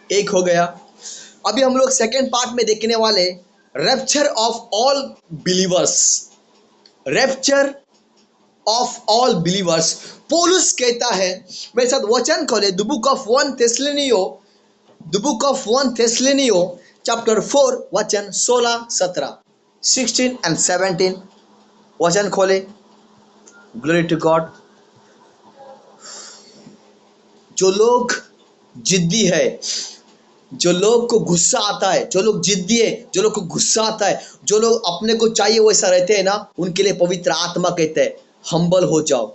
एक हो गया। अभी हम लोग सेकेंड पार्ट में देखने वाले rapture of all believers. Rapture of all believers. पौलुस कहता है, मेरे साथ वचन खोले, द बुक ऑफ 1 थेस्सलुनीयो चैप्टर 4 वचन 16, 17, 16 and 17। वचन खोले। Glory to God. जो लोग जिद्दी है, जो लोग को गुस्सा आता है, जो लोग जिद्दी है, जो लोग को गुस्सा आता है, जो लोग अपने को चाहिए वैसा रहते हैं ना, उनके लिए पवित्र आत्मा कहते हैं हम्बल हो जाओ,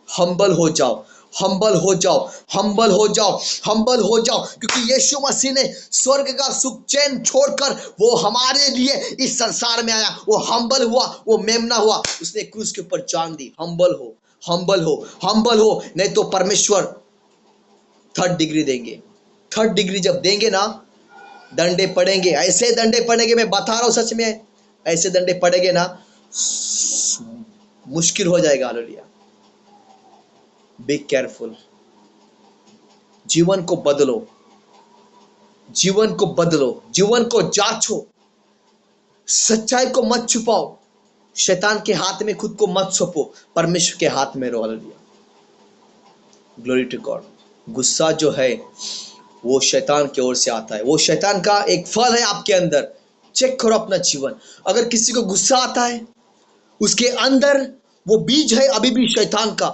हम्बल हो जाओ, हम्बल हो जाओ, हम्बल हो जाओ, हम्बल हो जाओ। क्योंकि यीशु मसीह ने स्वर्ग का सुख चैन छोड़कर वो हमारे लिए इस संसार में आया। वो हम्बल हुआ, वो मेमना हुआ, उसने क्रूस के ऊपर जान दी। हम्बल हो, हम्बल हो, हम्बल हो, नहीं तो परमेश्वर थर्ड डिग्री देंगे। थर्ड डिग्री जब देंगे ना, डंडे पड़ेंगे, ऐसे डंडे पड़ेंगे, मैं बता रहा हूं सच में, ऐसे डंडे पड़ेंगे ना, मुश्किल हो जाएगा। हालेलुया। Be careful. जीवन को बदलो, जीवन को बदलो, जीवन को जांचो, सच्चाई को मत छुपाओ, शैतान के हाथ में खुद को मत सौंपो, परमेश्वर के हाथ में रहो। हालेलुया। Glory to God. गुस्सा जो है वो शैतान की ओर से आता है, वो शैतान का एक फल है आपके अंदर। चेक करो अपना जीवन। अगर किसी को गुस्सा आता है, उसके अंदर वो बीज है अभी भी शैतान का।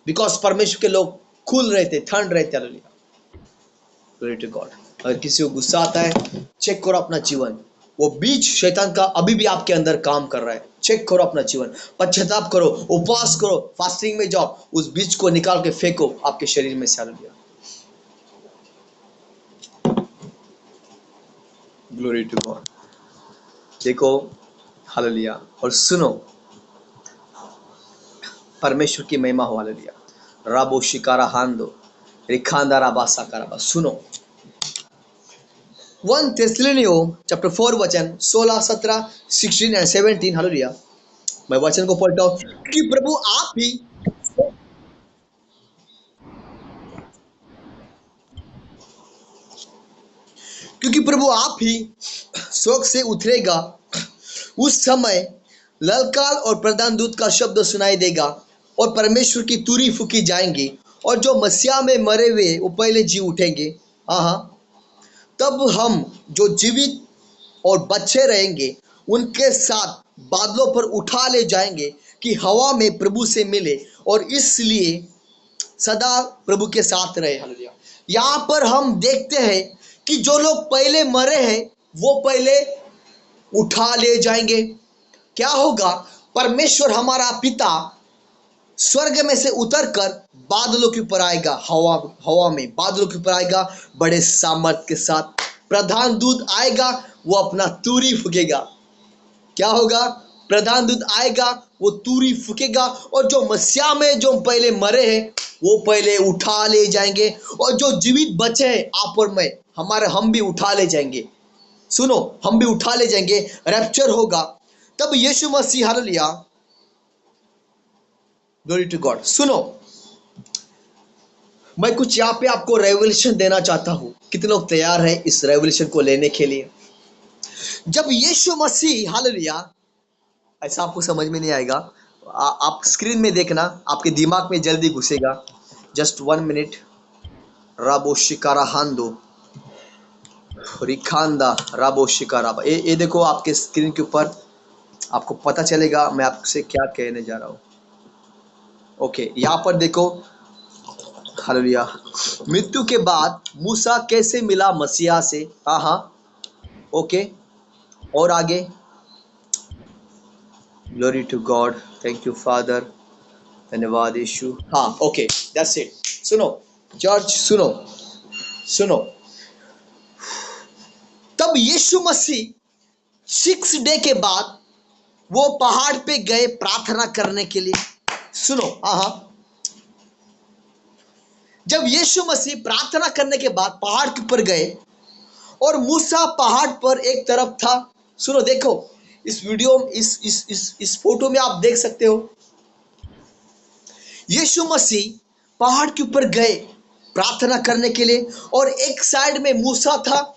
बिकॉज परमेश्वर के लोग खुल रहे थे, ठंड रहे थे। हालेलुया। Glory to God. अगर किसी को गुस्सा आता है, चेक करो अपना जीवन, वो बीज शैतान का अभी भी आपके अंदर काम कर रहा है। चेक करो अपना जीवन, पश्चाताप करो, उपवास करो, फास्टिंग में जाओ, उस बीज को निकाल के फेंको आपके शरीर में से। हालेलुया। Glory to God. देखो, हालेलुया। और सुनो, परमेश्वर की महिमा हो। हालेलुया। राबो शिकारा हांदो रिखांदा राबासा कराबा। सुनो, 1 थेस्सलुनीयो चैप्टर 4 वचन 16, 17, 16 and 17। हालेलुया। मैं वचन को पढ़ता हूं कि प्रभु आप ही क्योंकि प्रभु आप ही स्वर्ग से उतरेगा, उस समय ललकार और प्रधान दूत का शब्द सुनाई देगा और परमेश्वर की तुरी फूकी जाएंगी और जो मसीहा में मरे हुए वो पहले जी उठेंगे। हाँ, तब हम जो जीवित और बच्चे रहेंगे उनके साथ बादलों पर उठा ले जाएंगे कि हवा में प्रभु से मिले और इसलिए सदा प्रभु के साथ रहे। हालेलुया। यहाँ पर हम देखते हैं कि जो लोग पहले मरे हैं वो पहले उठा ले जाएंगे। क्या होगा? परमेश्वर हमारा पिता स्वर्ग में से उतरकर बादलों के ऊपर आएगा, हवा में बादलों के ऊपर आएगा बड़े सामर्थ के साथ। प्रधान दूत आएगा, वो अपना तूरी फूकेगा। क्या होगा? प्रधान दूत आएगा, वो तूरी फूकेगा और जो मसीहा में जो पहले मरे हैं वो पहले उठा ले जाएंगे और जो जीवित बचे हैं आप और मैं, हम भी उठा ले जाएंगे। सुनो, हम भी उठा ले जाएंगे, रैप्चर होगा। तब यीशु मसीह, हालेलुया, ग्लोरी टू गॉड। सुनो, मैं कुछ यहाँ पे आपको रेवलेशन देना चाहता हूँ। कितने लोग तैयार हैं इस रेवलेशन को लेने के लिए? जब यीशु मसीह, हालेलुया, ऐसा आपको समझ में नहीं आएगा, आप स्क्रीन में देखना, आपके दिमाग में जल्दी घुसेगा। Just 1 minute. राबो शिकारा हांदो रिखांदा राबो शिकारा। ये देखो आपके स्क्रीन के ऊपर, आपको पता चलेगा मैं आपसे क्या कहने जा रहा हूँ। ओके, यहाँ पर देखो, हालेलुया। मृत्यु के बाद मूसा कैसे मिला मसीहा से? हाँ, ओके, और आगे। Glory to God, thank you father, धन्यवाद यीशु। हाँ, ओके, दैट्स इट। सुनो जॉर्ज, सुनो। तब यीशु मसीह 6 डे के बाद वो पहाड़ पे गए प्रार्थना करने के लिए। सुनो, हाँ, जब यीशु मसीह प्रार्थना करने के बाद पहाड़ के ऊपर गए और मूसा पहाड़ पर एक तरफ था। सुनो, देखो, इस वीडियो, इस फोटो में आप देख सकते हो, यीशु मसीह पहाड़ के ऊपर गए प्रार्थना करने के लिए, और एक साइड में मूसा था,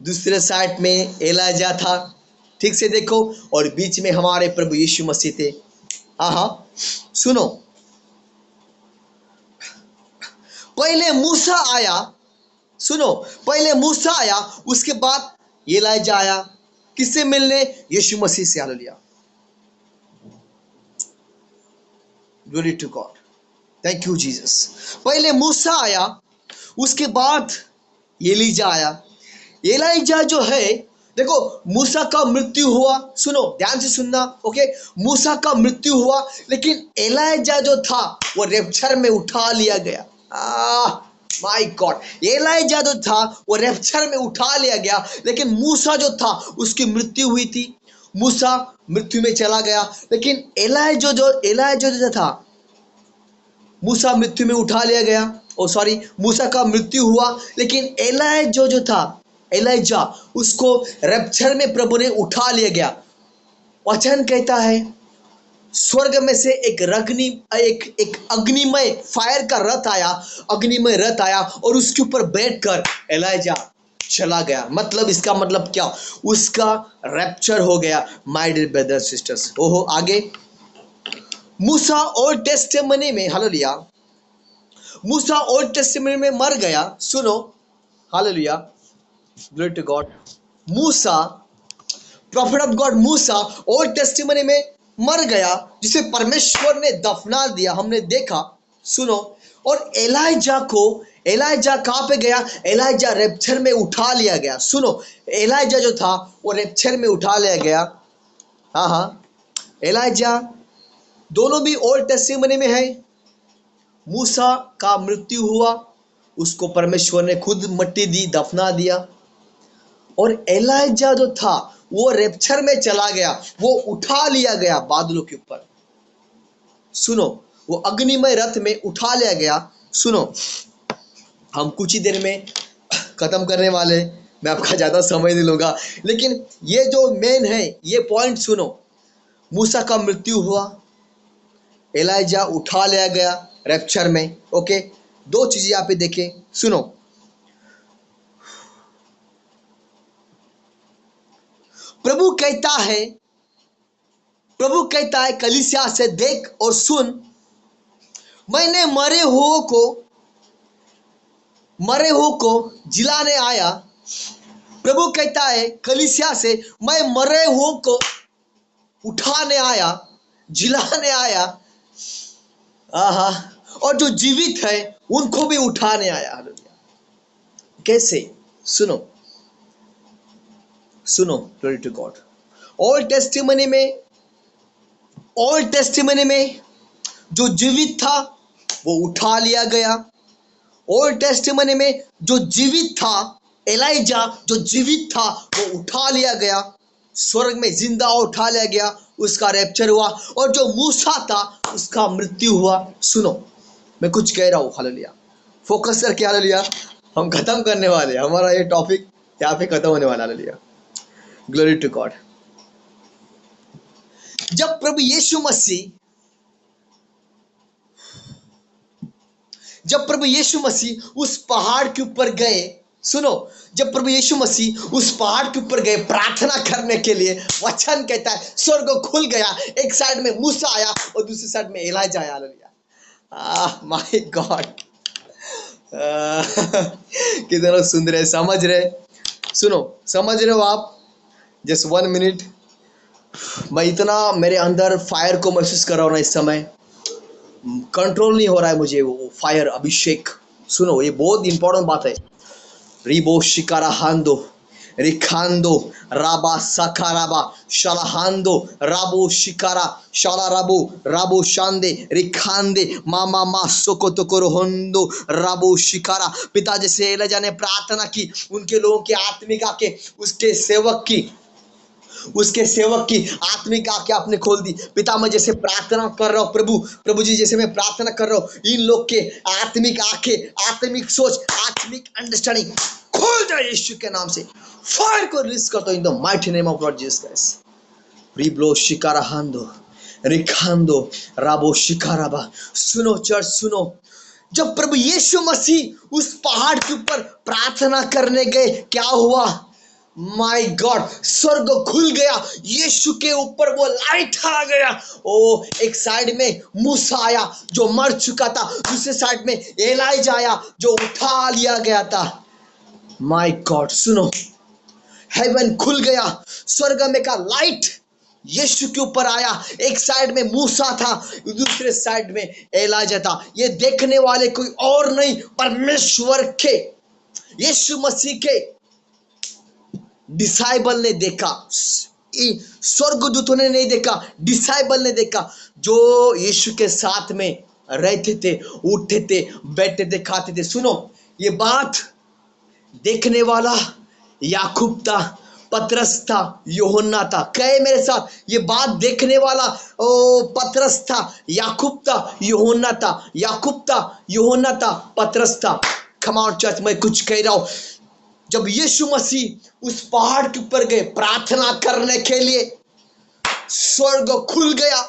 दूसरे साइड में एलिजा था। ठीक से देखो, और बीच में हमारे प्रभु यीशु मसीह थे। हाँ हाँ, सुनो, पहले मूसा आया, सुनो, पहले मूसा आया, उसके बाद एलिजा आया। किससे मिलने? यीशु मसीह से। Hallelujah, glory to God, thank you Jesus. पहले मूसा आया, उसके बाद एलिजा आया। एलिजा जो है, देखो, मूसा का मृत्यु हुआ, सुनो ध्यान से सुनना, ओके। मूसा का मृत्यु हुआ, लेकिन एलिजा जो था वो रेप्चर में उठा लिया गया। माय गॉड, एलिजा जो था वो रेप्चर में उठा लिया गया, लेकिन मूसा जो था उसकी मृत्यु हुई थी। मूसा मृत्यु में चला गया, लेकिन एलिजा जो था, मूसा मृत्यु में उठा लिया गया। ओ सॉरी, मूसा का मृत्यु हुआ, लेकिन एलिजा जो था, एलिजा, उसको रैप्चर में प्रभु ने उठा लिया गया। वचन कहता है स्वर्ग में से एक अग्निमय फायर का रथ आया, अग्निमय रथ आया, और उसके ऊपर बैठकर एलिजा चला गया। मतलब इसका मतलब क्या? उसका रैप्चर हो गया। माय डियर ब्रदर्स सिस्टर्स, ओहो, आगे मूसा ओल्ड टेस्टामेंट में, हालेलुया, मूसा ओल्ड टेस्टामेंट में मर गया। सुनो, हालेलुया, ग्लोरी टू गॉड। मूसा, प्रॉफिट ऑफ गॉड मूसा ओल्ड टेस्टामेंट में मर गया, जिसे परमेश्वर ने दफना दिया, हमने देखा। सुनो, और एलिजा कहां पे गया? एलिजा रैप्चर में उठा लिया गया। सुनो, एलिजा जो था वो रैप्चर में उठा लिया गया। हाँ हाँ, एलिजा दोनों भी ओल्ड टेस्टामेंट में है। मूसा का मृत्यु हुआ, उसको परमेश्वर ने खुद मिट्टी दी, दफना दिया। और एलिजा जो था वो रैप्चर में चला गया, वो उठा लिया गया बादलों के ऊपर। सुनो, वो अग्निमय रथ में उठा लिया गया। सुनो, हम कुछ ही देर में खत्म करने वाले, मैं आपका ज्यादा समय नहीं लूंगा, लेकिन ये जो मेन है, ये पॉइंट सुनो। मूसा का मृत्यु हुआ, एलिजा उठा लिया गया रैप्चर में, ओके। दो चीजें यहाँ पे देखें, सुनो। प्रभु कहता है कलीसिया से, देख और सुन, मैंने मरे हुओं को जिलाने आया। प्रभु कहता है कलीसिया से, मैं मरे हुओं को उठाने आया, जिलाने आया। आहा, और जो जीवित है उनको भी उठाने आया। कैसे? सुनो, glory to God. Old testimony में जो जीवित था वो उठा लिया गया। ओल्ड टेस्टिमनी में जो जीवित था, एलिजा जो जीवित था, वो उठा लिया गया, स्वर्ग में जिंदा उठा लिया गया, उसका रैप्चर हुआ। और जो मूसा था उसका मृत्यु हुआ। सुनो, मैं कुछ कह रहा हूं, हालेलुया, फोकस करके, हालेलुया। हम खत्म करने वाले, हमारा ये टॉपिक यहाँ पे खत्म होने वाला, हालेलुया, ग्लोरी टू गॉड। जब प्रभु यीशु मसीह उस पहाड़ के ऊपर गए, सुनो, जब प्रभु यीशु मसीह उस पहाड़ के ऊपर गए प्रार्थना करने के लिए, वचन कहता है स्वर्ग खुल गया। एक साइड में मूसा आया और दूसरी साइड में एलिजा आया। हालेलुया, माय गॉड, कितने लोग सुन रहे, समझ रहे? सुनो, समझ रहे हो आप? Just 1 minute. मैं इतना मेरे अंदर फायर को महसूस कर रहा हूं ना इस समय, कंट्रोल नहीं हो रहा है मुझे वो फायर, अभिषेक। सुनो, ये बहुत इंपॉर्टेंट बात है। रिबो शिकारा हांदो रिखांदो राबा सखाराबा शालाहांदो राबो शिकारा शाला राबो शांदे रिखांदे मामा मा सोकोतो करो होंदो राबो शिकारा। पिता जैसे एलिजा ने प्रार्थना की, उनके लोगों की आत्मिक आंखें, उसके सेवक की आत्मिक आंखें आपने खोल दी। पिता, मैं जैसे प्रार्थना कर रहा हूँ, प्रभु जी, जैसे मैं प्रार्थना कर रहा हूँ, इन लोग के आत्मिक आंखें, आत्मिक सोच, आत्मिक अंडरस्टैंडिंग खोल जाए यीशु के नाम से। फायर को रिलीज करता हूं in the mighty name of Lord Jesus Christ. रिब्लो शिकारा हांदो रिखांदो राबो शिकाराबा। सुनो चर्च, सुनो, जब प्रभु यीशु मसीह उस पहाड़ के ऊपर प्रार्थना करने गए, क्या हुआ? माय गॉड, स्वर्ग खुल गया, यीशु के ऊपर वो लाइट आ गया। ओ, एक साइड में मूसा आया जो मर चुका था, दूसरे साइड में एलाइजा आया जो उठा लिया गया था। माय गॉड, सुनो, हेवन खुल गया, स्वर्ग में का लाइट यीशु के ऊपर आया। एक साइड में मूसा था, दूसरे साइड में एलाइजा था। ये देखने वाले कोई और नहीं, परमेश्वर के यीशु मसीह के डिसाइबल ने देखा। स्वर्गदूतों ने नहीं देखा, डिसाइबल ने देखा, जो यीशु के साथ में रहते थे, उठते थे, बैठते थे, खाते थे। सुनो, ये बात देखने वाला याकूब था, पतरस था, यूहन्ना था। कहे मेरे साथ, ये बात देखने वाला पतरस था, याकूब था, यूहन्ना था, याकूब था, यूहन्ना था, पतरस था। कम ऑन चर्च, मैं कुछ कह रहा हूं। जब यीशु मसीह उस पहाड़ के ऊपर गए प्रार्थना करने के लिए, स्वर्ग खुल गया,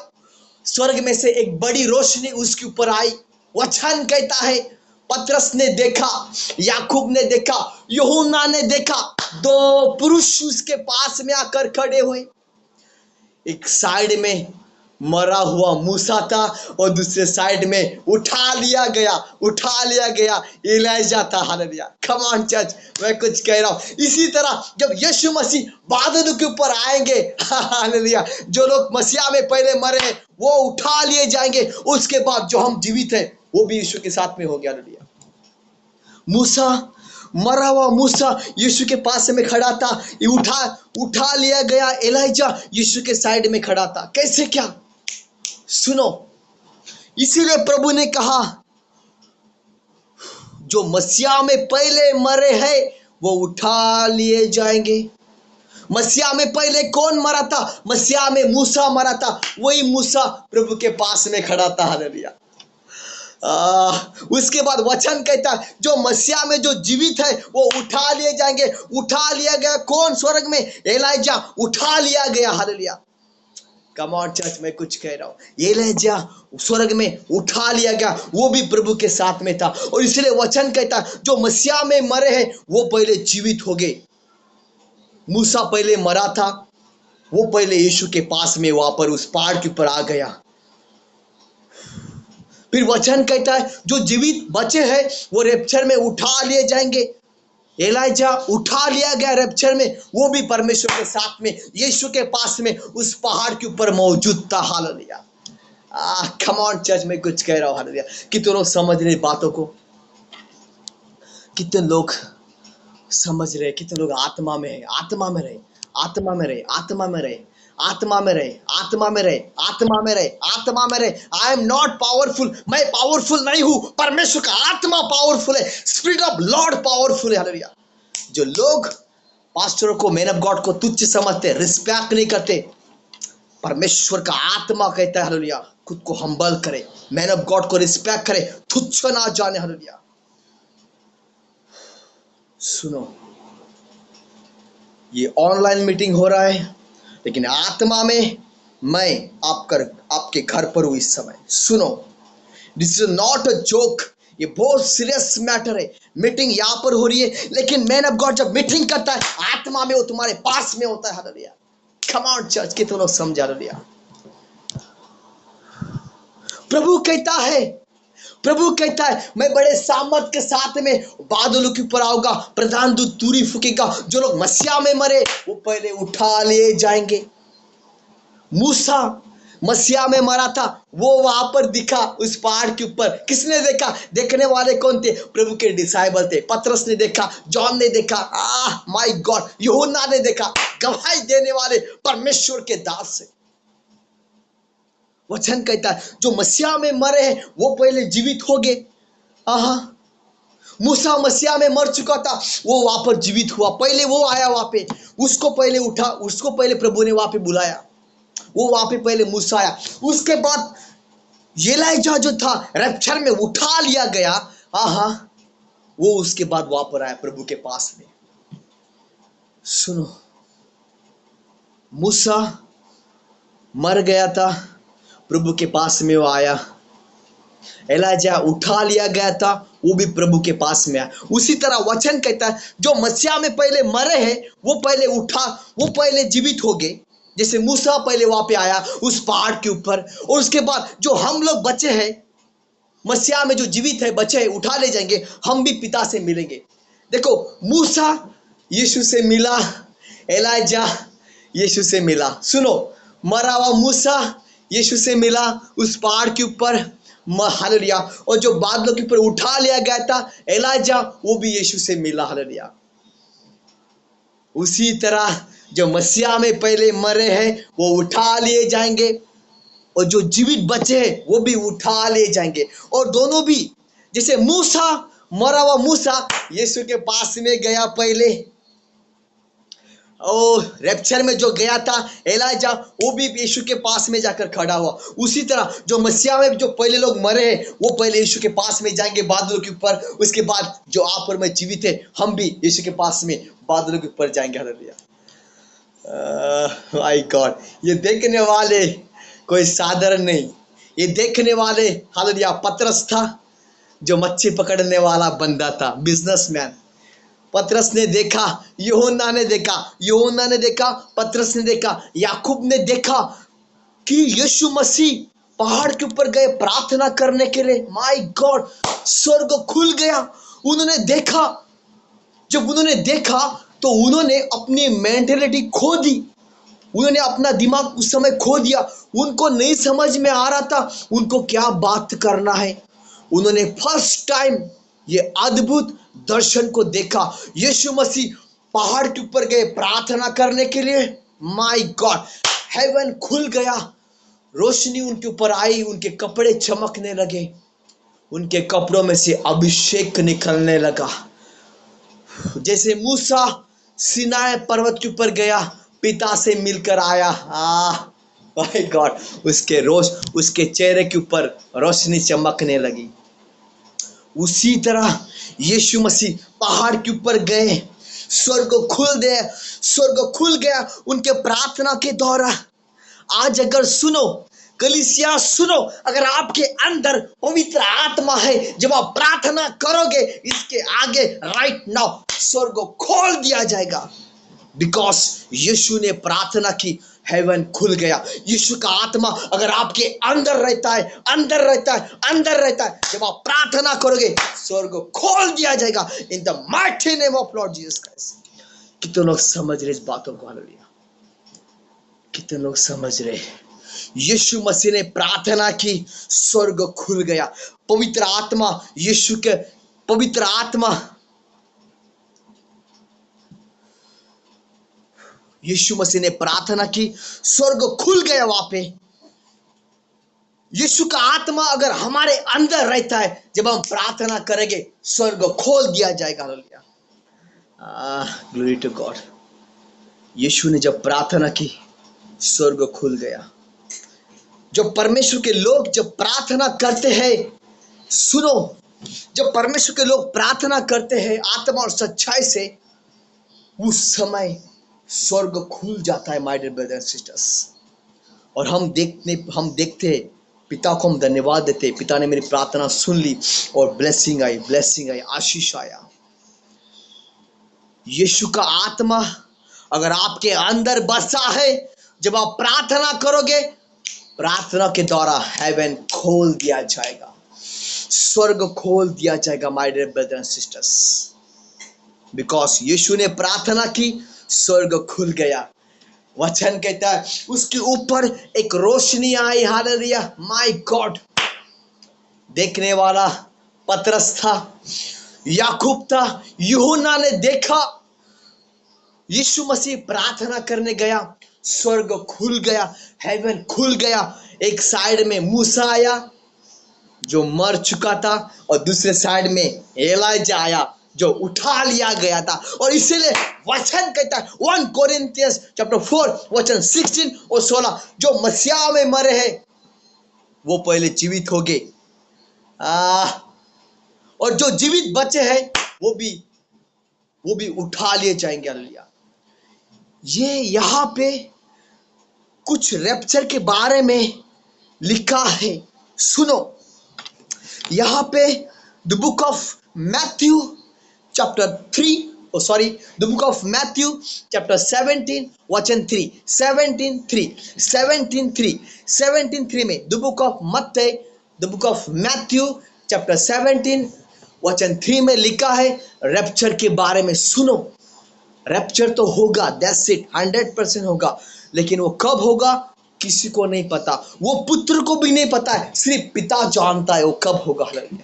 स्वर्ग में से एक बड़ी रोशनी उसके ऊपर आई। वचन कहता है पतरस ने देखा, याकूब ने देखा, यूहन्ना ने देखा, दो पुरुष उसके पास में आकर खड़े हुए। एक साइड में मरा हुआ मूसा था और दूसरे साइड में उठा लिया गया एलिया था। हालेलुया, कम ऑन चर्च, मैं कुछ कह रहा हूं। इसी तरह जब यीशु मसीह बादलों के ऊपर आएंगे, हालेलुया, जो लोग मसीहा में पहले मरे हैं वो उठा लिए जाएंगे। उसके बाद जो हम जीवित हैं वो भी यीशु के साथ में हो गया। हालेलुया। मूसा, मरा हुआ मूसा यीशु के पास में खड़ा था, ये उठा लिया गया एलिया यीशु के साइड में खड़ा था। कैसे, क्या? सुनो, इसीलिए प्रभु ने कहा जो मसीहा में पहले मरे हैं वो उठा लिए जाएंगे। मसीहा में पहले कौन मरा था? मसीहा में मूसा मरा था, वही मूसा प्रभु के पास में खड़ा था। हालेलुया। उसके बाद वचन कहता है जो मसीहा में जो जीवित है वो उठा लिए जाएंगे। उठा लिया गया कौन? स्वर्ग में एलिया उठा लिया गया। हालेलुया, कम ऑन चर्च, मैं कुछ कह रहा हूं। एलिया स्वर्ग में उठा लिया गया, वो भी प्रभु के साथ में था। और इसलिए वचन कहता है जो मसीहा में मरे हैं वो पहले जीवित हो गए। मूसा पहले मरा था, वो पहले यीशु के पास में वहां पर उस पहाड़ के ऊपर आ गया। फिर वचन कहता है जो जीवित बचे हैं वो रैप्चर में उठा लिए जाएंगे। एलिया उठा लिया गया रैप्चर में, वो भी परमेश्वर के साथ में यीशु के पास में उस पहाड़ के ऊपर मौजूद था। हालेलुया, कम ऑन चर्च, में कुछ कह रहा हूं। हालेलुया, कितने लोग समझ रहे बातों को, कितने लोग समझ रहे, कितने लोग आत्मा में है, आत्मा में रहे, आत्मा में रहे, आत्मा में रहे, आत्मा में रहे, आत्मा में रहे, आत्मा में रहे, आत्मा में रहे। आई एम नॉट पावरफुल, मैं पावरफुल नहीं हूं, परमेश्वर का आत्मा पावरफुल है, स्पिरिट ऑफ लॉर्ड पावरफुल है। हालेलुया। जो लोग पास्टरों को, मैन ऑफ गॉड को तुच्छ समझते, रिस्पेक्ट नहीं करते, परमेश्वर का आत्मा कहता है हालेलुया खुद को हम्बल करे, मैन ऑफ गॉड को रिस्पेक्ट करे, तुच्छ ना जाने। हालेलुया। सुनो, ये ऑनलाइन मीटिंग हो रहा है लेकिन आत्मा में मैं आपके घर पर हूं इस समय। सुनो, this is not a joke, ये बहुत सीरियस मैटर है। मीटिंग यहाँ पर हो रही है लेकिन मैन ऑफ गॉड जब मीटिंग करता है आत्मा में वो तुम्हारे पास में होता है। हालेलुया, कम ऑन चर्च, कितने लोग समझा? हालेलुया। प्रभु कहता है मैं बड़े सामर्थ के साथ में बादलों के ऊपर आऊंगा, प्रधान दूत तुरी फूकेगा, जो लोग मसीहा में मरे वो पहले उठा लिए जाएंगे। मूसा मसीहा में मरा था, वो वहां पर दिखा उस पहाड़ के ऊपर। किसने देखा? देखने वाले कौन थे? प्रभु के डिसाइबल थे। पतरस ने देखा, जॉन ने देखा, माय गॉड, यूहन्ना ने देखा, गवाही देने वाले परमेश्वर के दास है। वचन कहता है जो मसीहा में मरे हैं वो पहले जीवित हो गए। मूसा मसीहा में मर चुका था, वो वहां पर जीवित हुआ, पहले वो आया वहां पे, उसको पहले उठा, उसको पहले प्रभु ने वहां पे बुलाया, वो वहां पे पहले मूसा आया। उसके बाद एलिया जो था रैप्चर में उठा लिया गया, वो उसके बाद वहां पर आया प्रभु के पास में। सुनो, मूसा मर गया था, प्रभु के पास में वो आया, एलाजा उठा लिया गया था, वो भी प्रभु के पास में आया। उसी तरह वचन कहता है जो मसीहा में पहले मरे हैं वो पहले उठा, वो पहले जीवित हो गए। जैसे मूसा पहले वहां पे आया उस पहाड़ के ऊपर, और उसके बाद जो हम लोग बचे हैं मसीहा में, जो जीवित है बचे हैं, उठा ले जाएंगे, हम भी पिता से मिलेंगे। देखो मूसा यीशु से मिला, एलाजा यीशु से मिला। सुनो, मरा हुआ मूसा यीशु से मिला उस पहाड़ के ऊपर, हालेलुया। और जो बादलों के ऊपर उठा लिया गया था एलाजा, वो भी यीशु से मिला, हालेलुया। उसी तरह जो मसीहा में पहले मरे हैं वो उठा लिए जाएंगे, और जो जीवित बचे हैं वो भी उठा लिए जाएंगे। और दोनों भी, जैसे मूसा, मरा हुआ मूसा यीशु के पास में गया पहले, ओ रैप्चर में जो गया था एलाजा, वो भी यीशु के पास में जाकर खड़ा हुआ। उसी तरह जो मसीहा में जो पहले लोग मरे हैं वो पहले यीशु के पास में जाएंगे बादलों के ऊपर। उसके बाद जो आप और मैं जीवित है, हम भी यीशु के पास में बादलों के ऊपर जाएंगे, हालेलुया। माय गॉड, ये देखने वाले कोई साधारण नहीं, ये देखने वाले, हालेलुया, पतरस था जो मच्छी पकड़ने वाला बंदा था, बिजनेसमैन। पतरस ने देखा, यूहन्ना ने देखा, यूहन्ना ने देखा, पतरस ने देखा, याकूब ने देखा कि यीशु मसीह पहाड़ के ऊपर गए प्रार्थना करने के लिए। माय गॉड, स्वर्ग खुल गया। उन्होंने देखा, जब उन्होंने देखा तो उन्होंने अपनी मेंटेलिटी खो दी, उन्होंने अपना दिमाग उस समय खो दिया। उनको नहीं समझ में आ रहा था उनको क्या बात करना है। उन्होंने फर्स्ट टाइम ये अद्भुत दर्शन को देखा। यीशु मसीह पहाड़ के ऊपर गए प्रार्थना करने के लिए। माय गॉड, हेवन खुल गया, रोशनी उनके ऊपर आई, उनके कपड़े चमकने लगे, उनके कपड़ों में से अभिषेक निकलने लगा। जैसे मूसा सिनाई पर्वत के ऊपर गया, पिता से मिलकर आया, माय गॉड, उसके चेहरे के ऊपर रोशनी चमकने लगी। उसी तरह यीशु मसीह पहाड़ के ऊपर गए, स्वर्ग खुल गया उनके प्रार्थना के द्वारा। आज अगर सुनो कलीसिया, सुनो, अगर आपके अंदर पवित्र आत्मा है, जब आप प्रार्थना करोगे इसके आगे राइट नाउ स्वर्ग खोल दिया जाएगा। बिकॉज यीशु ने प्रार्थना की, हेवन खुल गया। यीशु का आत्मा अगर आपके अंदर रहता है, अंदर रहता है, अंदर रहता है, जब आप प्रार्थना करोगे स्वर्ग खोल दिया जाएगा इन the mighty name of Lord Jesus Christ. कितने लोग समझ रहे इस बातों को, हालेलुया, कितने लोग समझ रहे। यीशु मसीह ने प्रार्थना की, स्वर्ग खुल गया। पवित्र आत्मा, यीशु के पवित्र आत्मा, यीशु मसीह ने प्रार्थना की, स्वर्ग खुल गया वहां पे। यीशु का आत्मा अगर हमारे अंदर रहता है, जब हम प्रार्थना करेंगे स्वर्ग खोल दिया जाएगा, हालेलुया, ग्लोरी टू गॉड। यीशु ने जब प्रार्थना की स्वर्ग खुल गया। जब परमेश्वर के लोग जब प्रार्थना करते हैं, सुनो, जब परमेश्वर के लोग प्रार्थना करते हैं आत्मा और सच्चाई से, उस समय स्वर्ग खुल जाता है, my dear brothers and sisters. और हम देखते हैं, पिता को हम धन्यवाद देते हैं, पिता ने मेरी प्रार्थना सुन ली और ब्लेसिंग आई, आशीष आया। यीशु का आत्मा अगर आपके अंदर बसा है, जब आप प्रार्थना करोगे, प्रार्थना के द्वारा हेवन खोल दिया जाएगा, स्वर्ग खोल दिया जाएगा, my dear brothers and sisters. Because Yeshu ने प्रार्थना की, स्वर्ग खुल गया। वचन कहता है उसके ऊपर एक रोशनी आई, हालेलुया, माय गॉड। देखने वाला पतरस था, याकूब था, यूहन्ना ने देखा। यीशु मसीह प्रार्थना करने गया, स्वर्ग खुल गया, हेवन खुल गया। एक साइड में मूसा आया जो मर चुका था, और दूसरे साइड में एलाइजा आया जो उठा लिया गया था। और इसीलिए वचन कहता है 1 कोरिन्थियंस चैप्टर 4 वचन 16 और 16, जो मसीहा में मरे हैं वो पहले जीवित हो गए, और जो जीवित बचे हैं वो भी उठा लिए जाएंगे, हालेलुया। ये यहाँ पे कुछ रैप्चर के बारे में लिखा है, सुनो। यहाँ पे the book of Matthew chapter 3, the book of Matthew chapter 17 वचन 3, 17:3, 17:3, 17:3 में द बुक ऑफ मत्ती, the book of Matthew chapter 17 वचन 3 में लिखा है, रैप्चर के बारे में सुनो। रैप्चर तो होगा, दैट्स इट, 100% होगा, लेकिन वो कब होगा किसी को नहीं पता, वो पुत्र को भी नहीं पता है, सिर्फ पिता जानता है वो कब होगा। Hallelujah,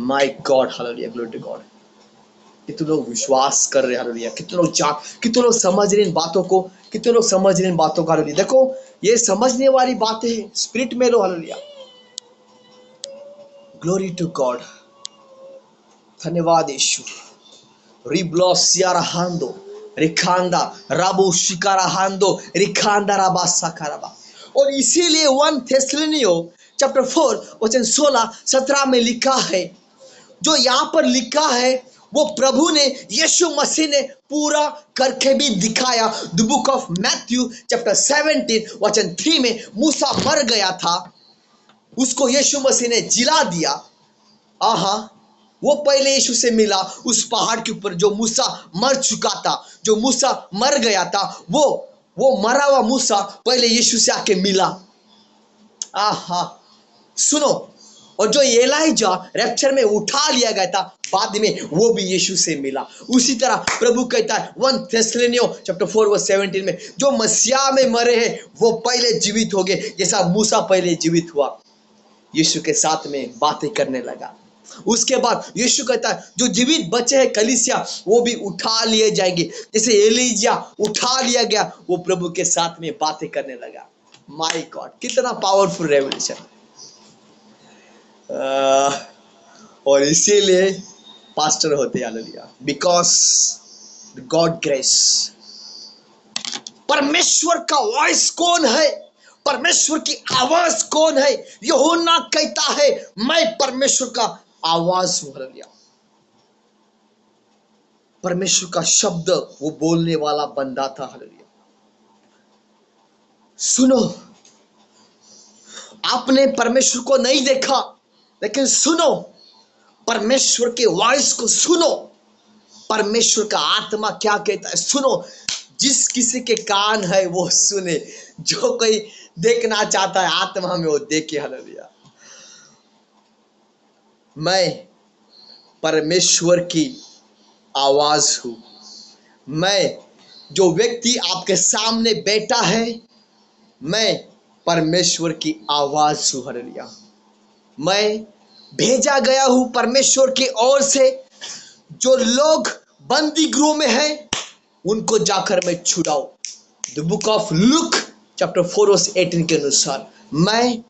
my God, hallelujah, glory to God. कितने लोग विश्वास कर रहे हैं, हालेलुया, कितने लोग समझ रहे इन बातों को, कितने लोग समझ रहे इन बातों का। हालेलुया, देखो ये समझने वाली बातें हैं, स्पिरिट में लो। हालेलुया, ग्लोरी टू गॉड, धन्यवाद यीशु। रिब्लोसियाराहांदो रिखांदा राबो शिकाराहांदो रिखांदा राबा साकाराबा। और इसीलिए 1 थेस्सलुनियो चैप्टर 4 वचन 16-17 में लिखा है, जो यहाँ पर लिखा है वो प्रभु ने, यीशु मसीह ने पूरा करके भी दिखाया। The book of Matthew chapter 17 वचन 3 में मूसा मर गया था, उसको यीशु मसीह ने जिला दिया। आहा, वो पहले यीशु से मिला उस पहाड़ के ऊपर, जो मूसा मर चुका था, जो मूसा मर गया था, वो मरा हुआ मूसा पहले यीशु से आके मिला। आहा, सुनो, और जो एलाइजा रैप्चर में उठा लिया गया था बाद में, वो भी यीशु से मिला। उसी तरह प्रभु कहता है 1 थेस्सलुनियो चैप्टर 4 वर्स 17 में, जो मसीहा में मरे हैं वो पहले जीवित हो गए, जैसा मूसा पहले जीवित हुआ, यीशु के साथ में बातें करने लगा। उसके बाद यीशु कहता है जो जीवित बचे हैं कलीसिया, वो भी उठा लिए जाएंगे, जैसे एलिया उठा लिया गया, वो प्रभु के साथ में बातें करने लगा। माय गॉड, कितना पावरफुल रेवलेशन। और इसीलिए पास्टर होते, हालेलुया, बिकॉज गॉड ग्रेस। परमेश्वर का वॉइस कौन है, परमेश्वर की आवाज कौन है? यूहन्ना कहता है मैं परमेश्वर का आवाज हूं। हालेलुया, परमेश्वर का शब्द वो बोलने वाला बंदा था। हालेलुया, सुनो, आपने परमेश्वर को नहीं देखा, लेकिन सुनो, परमेश्वर के वॉइस को सुनो, परमेश्वर का आत्मा क्या कहता है सुनो। जिस किसी के कान है वो सुने, जो कोई देखना चाहता है आत्मा में वो देखे। हालेलुया, मैं परमेश्वर की आवाज हूं। मैं, जो व्यक्ति आपके सामने बैठा है, मैं परमेश्वर की आवाज हूं। हालेलुया, मैं भेजा गया हूं परमेश्वर की ओर से। जो लोग बंदी गृह में हैं उनको जाकर मैं छुड़ाऊं। The book of Luke chapter 4 verse 18 के अनुसार, मैं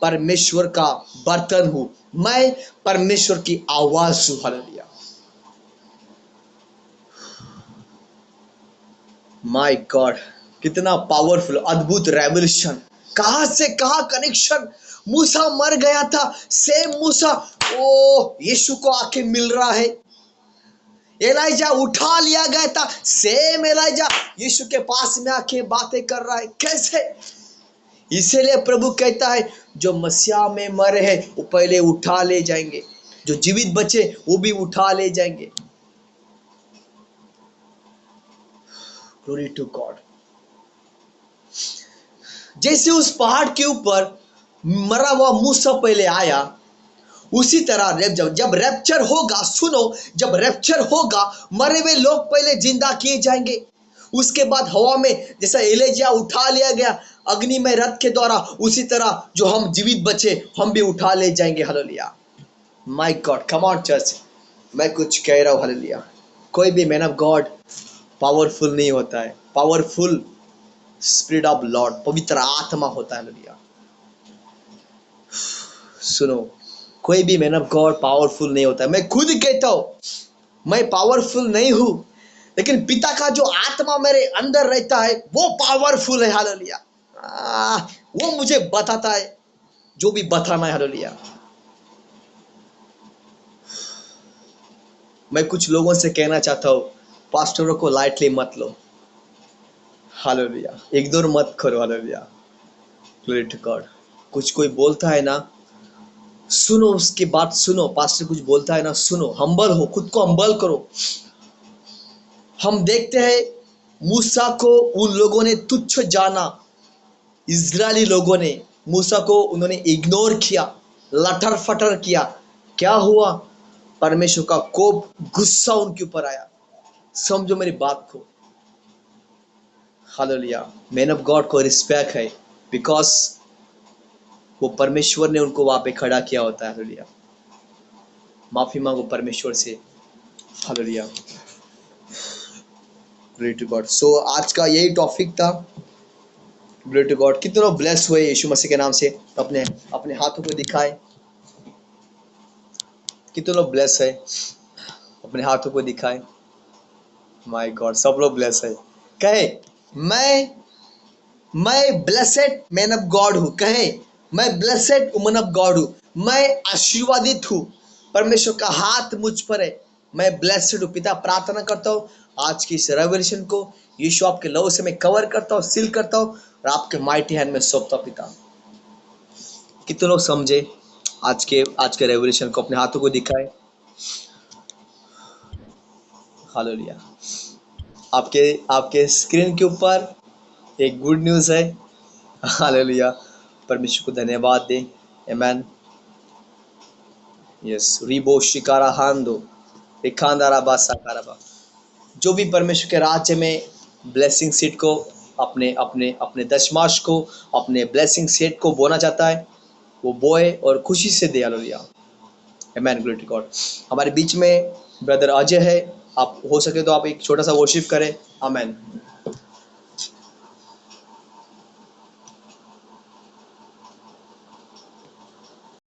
परमेश्वर का बर्तन हूं, मैं परमेश्वर की आवाज हूं। हालेलुया, माय गॉड, कितना पावरफुल, अद्भुत रेवलेशन। कहां से कहां कनेक्शन। मूसा मर गया था, सेम मूसा ओ यीशु को आके मिल रहा है। एलाइजा उठा लिया गया था, सेम एलाइजा यीशु के पास में आके बातें कर रहा है। कैसे? इसीलिए प्रभु कहता है जो मसीहा में मरे हैं वो पहले उठा ले जाएंगे, जो जीवित बचे वो भी उठा ले जाएंगे। Glory to God. जैसे उस पहाड़ के ऊपर मरा हुआ मूसा पहले आया, उसी तरह जब रैप्चर होगा, सुनो, जब रैप्चर होगा मरे हुए लोग पहले जिंदा किए जाएंगे। उसके बाद हवा में जैसा एलिया उठा लिया गया अग्नि में रथ के द्वारा, उसी तरह जो हम जीवित बचे हम भी उठा ले जाएंगे। Hallelujah, my God, come on church, मैं कुछ कह रहा हूँ। हालेलुया, कोई भी मैन ऑफ गॉड पावरफुल नहीं होता है, पावरफुल स्पिरिट ऑफ लॉर्ड, पवित्र आत्मा होता है। हालेलुया, सुनो, कोई भी मैन ऑफ गॉड पावरफुल नहीं होता है। मैं खुद कहता हूं मैं पावरफुल नहीं हूं, लेकिन पिता का जो आत्मा मेरे अंदर रहता है वो पावरफुल है। हालेलुया, वो मुझे बताता है जो भी बताना है। हालेलुया, मैं कुछ लोगों से कहना चाहता हूं, पास्टरों को लाइटली मत लो। हालेलुया, इग्नोर मत करो। Hallelujah, glory to God. कुछ कोई बोलता है ना, सुनो, उसकी बात सुनो। पास्टर कुछ बोलता है ना, सुनो, हम्बल हो, खुद को हम्बल करो। हम देखते हैं मूसा को उन लोगों ने तुच्छ जाना, इजरायली लोगों ने मूसा को उन्होंने इग्नोर किया, लटर फटर किया। क्या हुआ? परमेश्वर का कोप, गुस्सा उनके ऊपर आया। समझो मेरी बात को। हालेलुया। मैन ऑफ गॉड को रिस्पेक्ट है, बिकॉज वो परमेश्वर ने उनको वहां पे खड़ा किया होता है। हालेलुया। माफी मांगो परमेश्वर से। Hallelujah. Glory to God. So आज का यही टॉपिक था। Glory to God. कितने लोग ब्लेस हुए यीशु मसीह के नाम से? अपने अपने हाथों को दिखाए। कितने लोग ब्लेस है? अपने हाथों को दिखाए। माय गॉड, सब लोग ब्लेस है। कहे, मैं मैं ब्लेसेड मैन ऑफ गॉड हूँ। कहे, मैं ब्लेसेड वुमन ऑफ गॉड हूँ। मैं आशीर्वादित हूँ, परमेश्वर का हाथ मुझ पर है। मैं ब्लेसेड हूँ। पिता, प्रार्थना करता हूँ आज की इस रेवलेशन को यीशु आपके लहू से मैं कवर करता हूँ, सील करता हूँ और आपके माइटी हैंड में सौंपता हूँ। पिता, कितने लोग समझे आज के रेवलेशन को? अपने हाथों को दिखाए। हालेलुया। आपके आपके स्क्रीन के ऊपर एक गुड न्यूज़ है। हालेलुया। परमेश्वर को धन्यवाद दें। आमेन। यस, रिबो शिकारा हांदो रिखांदारा बासाकाराबा। जो भी परमेश्वर के राज्य में ब्लेसिंग सीड को, अपने अपने अपने दशमाश को, अपने ब्लेसिंग सीड को बोना चाहता है, वो बोए और खुशी से दे। Hallelujah. Amen. Glory to God. हमारे बीच में ब्रदर अजय है। आप हो सके तो आप एक छोटा सा वर्शिप करें। आमेन।